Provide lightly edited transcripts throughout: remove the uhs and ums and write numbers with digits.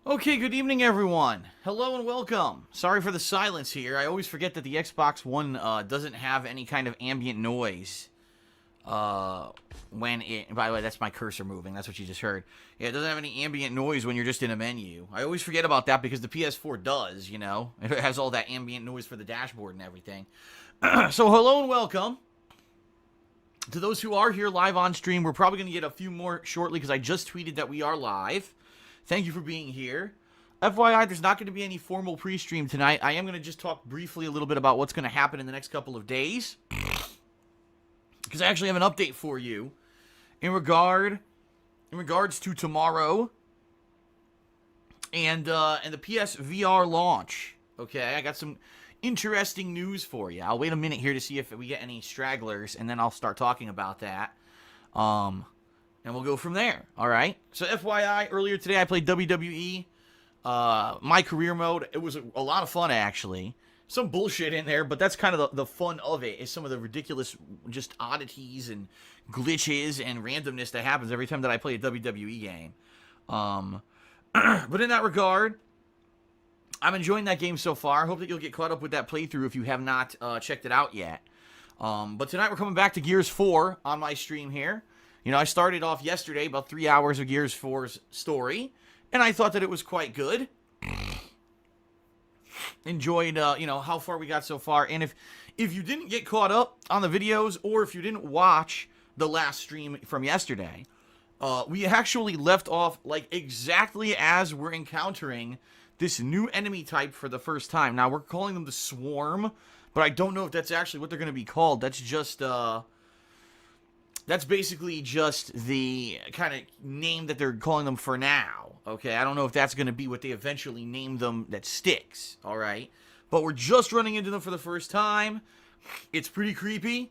Okay, good evening, everyone. Hello and welcome. Sorry for the silence here. I always forget that the Xbox One doesn't have any kind of ambient noise when it... By the way, that's my cursor moving. That's what you just heard. Yeah, it doesn't have any ambient noise when you're just in a menu. I always forget about that because the PS4 does, you know. It has all that ambient noise for the dashboard and everything. So, hello and welcome. To those who are here live on stream, we're probably going to get a few more shortly because I just tweeted that we are live. Thank you for being here. FYI, there's not going to be any formal pre-stream tonight. I am going to just talk briefly a little bit about what's going to happen in the next couple of days. Because I actually have an update for you in regards to tomorrow and the PSVR launch. Okay, I got some interesting news for you. I'll wait a minute here to see if we get any stragglers, and then I'll start talking about that. And we'll go from there, all right? So FYI, earlier today I played WWE, my career mode. It was a lot of fun, actually. Some bullshit in there, but that's kind of the fun of it, is some of the ridiculous just oddities and glitches and randomness that happens every time that I play a WWE game. But in that regard, I'm enjoying that game so far. Hope that you'll get caught up with that playthrough if you have not checked it out yet. But tonight we're coming back to Gears 4 on my stream here. You know, I started off yesterday about 3 hours of Gears 4's story, and I thought that it was quite good. Enjoyed, you know, how far we got so far. And if you didn't get caught up on the videos, or if you didn't watch the last stream from yesterday, we actually left off, like, exactly as we're encountering this new enemy type for the first time. Now, we're calling them the Swarm, but I don't know if that's actually what they're going to be called. That's just, that's basically just the kind of name that they're calling them for now, okay? I don't know if that's going to be what they eventually name them that sticks, all right? But we're just running into them for the first time. It's pretty creepy.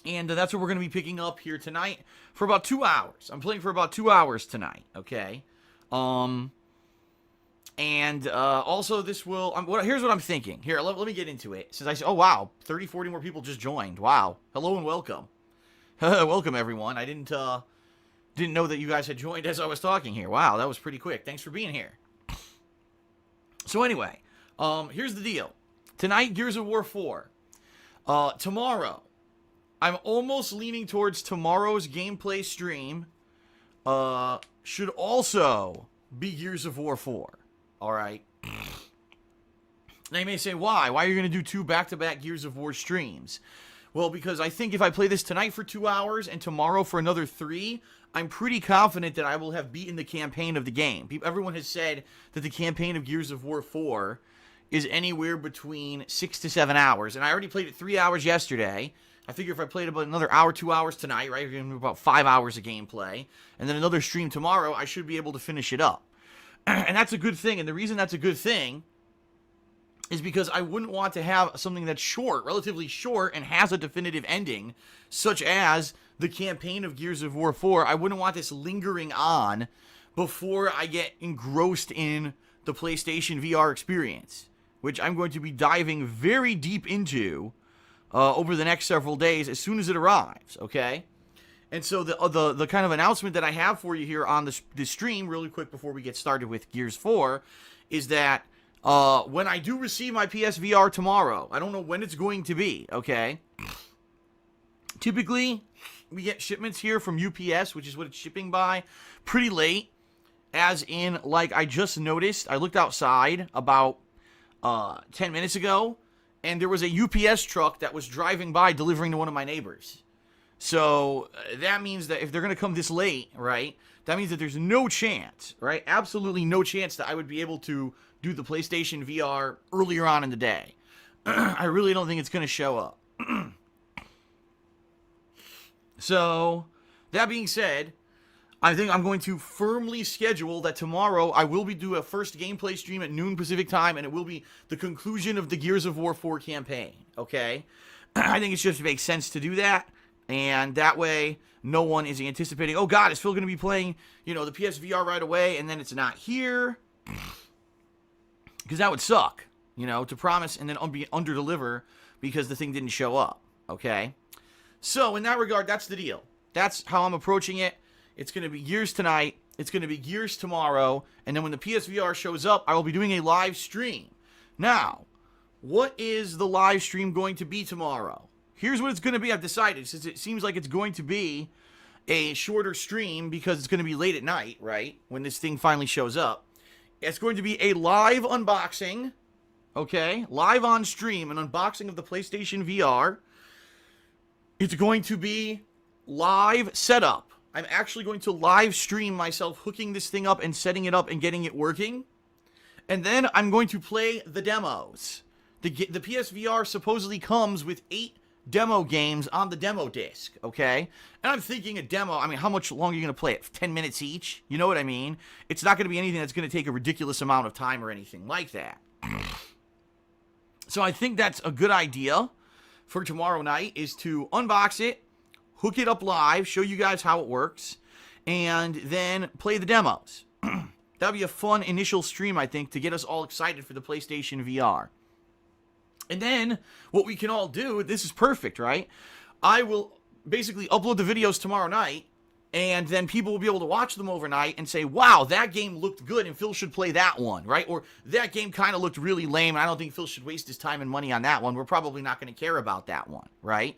And that's what we're going to be picking up here tonight for about 2 hours. I'm playing for about 2 hours tonight, okay? Also this will... here's what I'm thinking. Here, let me get into it. Since oh, wow, 30, 40 more people just joined. Wow. Hello and welcome. Welcome, everyone. I didn't know that you guys had joined as I was talking here. Wow, that was pretty quick. Thanks for being here. So anyway, here's the deal. Tonight, Gears of War 4. Tomorrow, I'm almost leaning towards tomorrow's gameplay stream. Should also be Gears of War 4. All right. Now you may say, why? Why are you going to do 2 back-to-back Gears of War streams? Well, because I think if I play this tonight for 2 hours and tomorrow for another 3, I'm pretty confident that I will have beaten the campaign of the game. Everyone has said that the campaign of Gears of War 4 is anywhere between 6 to 7 hours. And I already played it 3 hours yesterday. I figure if I played about another hour, 2 hours tonight, right, we're going to do about 5 hours of gameplay. And then another stream tomorrow, I should be able to finish it up. And that's a good thing. And the reason that's a good thing is because I wouldn't want to have something that's short, relatively short, and has a definitive ending, such as the campaign of Gears of War 4. I wouldn't want this lingering on before I get engrossed in the PlayStation VR experience, which I'm going to be diving very deep into over the next several days as soon as it arrives, okay? And so the kind of announcement that I have for you here on the stream, really quick before we get started with Gears 4, is that when I do receive my PSVR tomorrow, I don't know when it's going to be, okay? Typically, we get shipments here from UPS, which is what it's shipping by, pretty late. As in, like, I just noticed, I looked outside about 10 minutes ago, and there was a UPS truck that was driving by delivering to one of my neighbors. So, that means that if they're going to come this late, right, that means that there's no chance, right, absolutely no chance that I would be able to do the PlayStation VR earlier on in the day. I really don't think it's going to show up. So, that being said, I think I'm going to firmly schedule that tomorrow I will be doing a first gameplay stream at noon Pacific time, and it will be the conclusion of the Gears of War 4 campaign, okay? I think it just makes sense to do that, and that way no one is anticipating, oh god, is Phil going to be playing, you know, the PSVR right away, and then it's not here? Because that would suck, you know, to promise and then under-deliver because the thing didn't show up, okay? So, in that regard, that's the deal. That's how I'm approaching it. It's going to be Gears tonight, It's going to be Gears tomorrow, and then when the PSVR shows up, I will be doing a live stream. Now, what is the live stream going to be tomorrow? Here's what it's going to be. I've decided, since it seems like it's going to be a shorter stream because it's going to be late at night, right, when this thing finally shows up. It's going to be a live unboxing, okay, live on stream, an unboxing of the PlayStation VR. It's going to be live setup. I'm actually going to live stream myself hooking this thing up and setting it up and getting it working. And then I'm going to play the demos. The PSVR supposedly comes with 8 demo games on the demo disc, okay? And I'm thinking a demo, I mean, how much longer are you going to play it? 10 minutes each? You know what I mean? It's not going to be anything that's going to take a ridiculous amount of time or anything like that. So I think that's a good idea for tomorrow night, is to unbox it, hook it up live, show you guys how it works, and then play the demos. That'd be a fun initial stream, I think, to get us all excited for the PlayStation VR. And then, what we can all do, this is perfect, right? I will basically upload the videos tomorrow night, and then people will be able to watch them overnight and say, wow, that game looked good, and Phil should play that one, right? Or, that game kind of looked really lame, and I don't think Phil should waste his time and money on that one. We're probably not going to care about that one, right?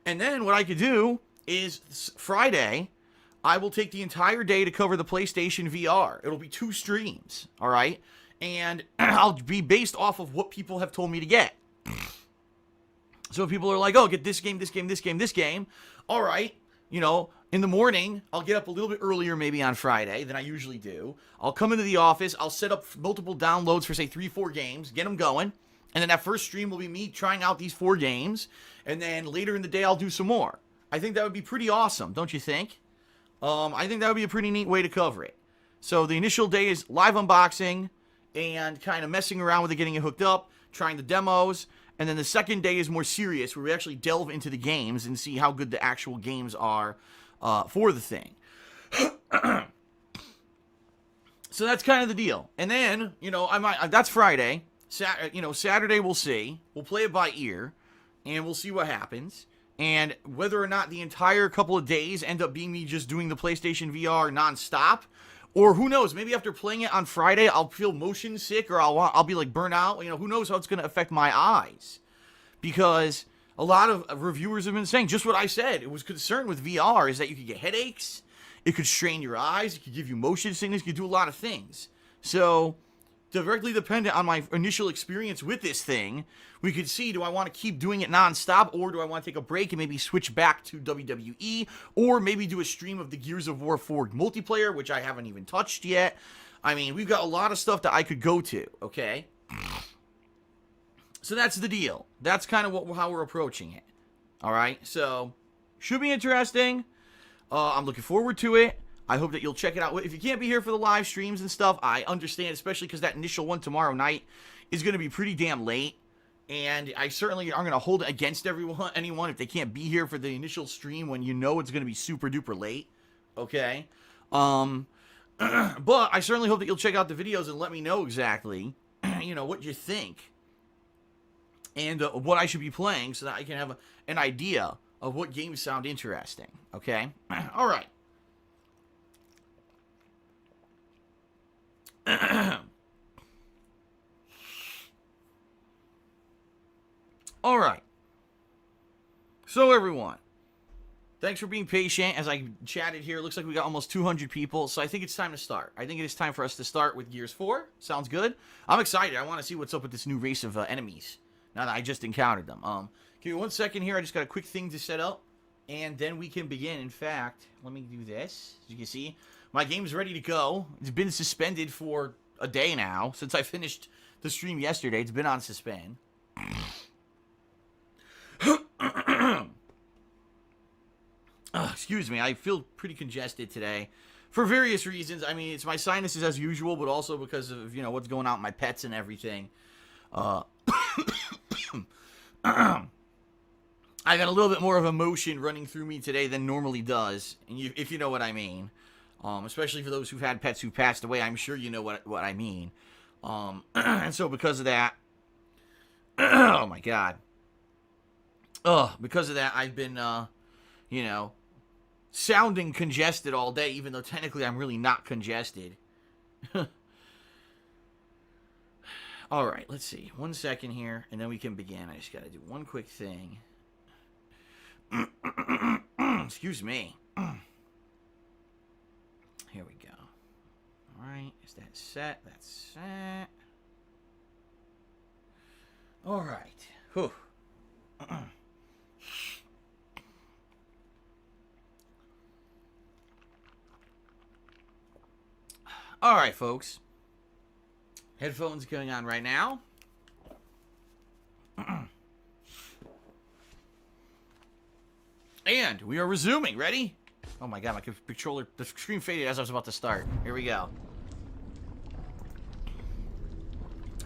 And then, what I could do is, Friday, I will take the entire day to cover the PlayStation VR. It'll be 2 streams, all right? And I'll be based off of what people have told me to get. So if people are like, oh, get this game, this game, this game, this game, all right, you know, in the morning, I'll get up a little bit earlier maybe on Friday than I usually do. I'll come into the office, I'll set up multiple downloads for, say, 3-4 games, get them going, and then that first stream will be me trying out these 4 games, and then later in the day, I'll do some more. I think that would be pretty awesome, don't you think? I think that would be a pretty neat way to cover it. So the initial day is live unboxing and kind of messing around with it, getting it hooked up, trying the demos. And then the second day is more serious, where we actually delve into the games and see how good the actual games are for the thing. So that's kind of the deal. And then, you know, that's Friday. Saturday we'll see. We'll play it by ear, and we'll see what happens. And whether or not the entire couple of days end up being me just doing the PlayStation VR nonstop, or who knows, maybe after playing it on Friday, I'll feel motion sick, or I'll be like burnt out. You know, who knows how it's going to affect my eyes. Because a lot of reviewers have been saying just what I said. It was concerned with VR is that you could get headaches, it could strain your eyes, it could give you motion sickness, it could do a lot of things. So, directly dependent on my initial experience with this thing, we could see, do I want to keep doing it nonstop, or do I want to take a break and maybe switch back to WWE, or maybe do a stream of the Gears of War 4 multiplayer, which I haven't even touched yet. I mean, we've got a lot of stuff that I could go to, okay? So that's the deal. That's kind of how we're approaching it. All right? So, should be interesting. I'm looking forward to it. I hope that you'll check it out. If you can't be here for the live streams and stuff, I understand, especially because that initial one tomorrow night is going to be pretty damn late. And I certainly aren't going to hold it against anyone if they can't be here for the initial stream when you know it's going to be super duper late. Okay? But I certainly hope that you'll check out the videos and let me know exactly, you know, what you think. And what I should be playing so that I can have an idea of what games sound interesting. Okay? All right. All right. So, everyone, thanks for being patient as I chatted here. It looks like we got almost 200 people, so I think it's time to start. I think it is time for us to start with Gears 4. Sounds good. I'm excited. I want to see what's up with this new race of enemies now that I just encountered them. Give me 1 second here. I just got a quick thing to set up, and then we can begin. In fact, let me do this. As you can see, my game's ready to go. It's been suspended for a day now since I finished the stream yesterday. It's been on suspend. Excuse me, I feel pretty congested today for various reasons. I mean, it's my sinuses as usual, but also because of, you know, what's going on with my pets and everything. I got a little bit more of emotion running through me today than normally does, and if you know what I mean. Especially for those who've had pets who passed away, I'm sure you know what I mean. And so because of that, oh my God. Because of that, I've been, you know, sounding congested all day, even though technically I'm really not congested. Alright, let's see. 1 second here, and then we can begin. I just gotta do one quick thing. Excuse me. Here we go. Alright, is that set? That's set. Alright. Whew. Alright, folks. Headphones going on right now. And we are resuming. Ready? Oh my god, my controller, the screen faded as I was about to start. Here we go.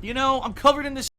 You know, I'm covered in this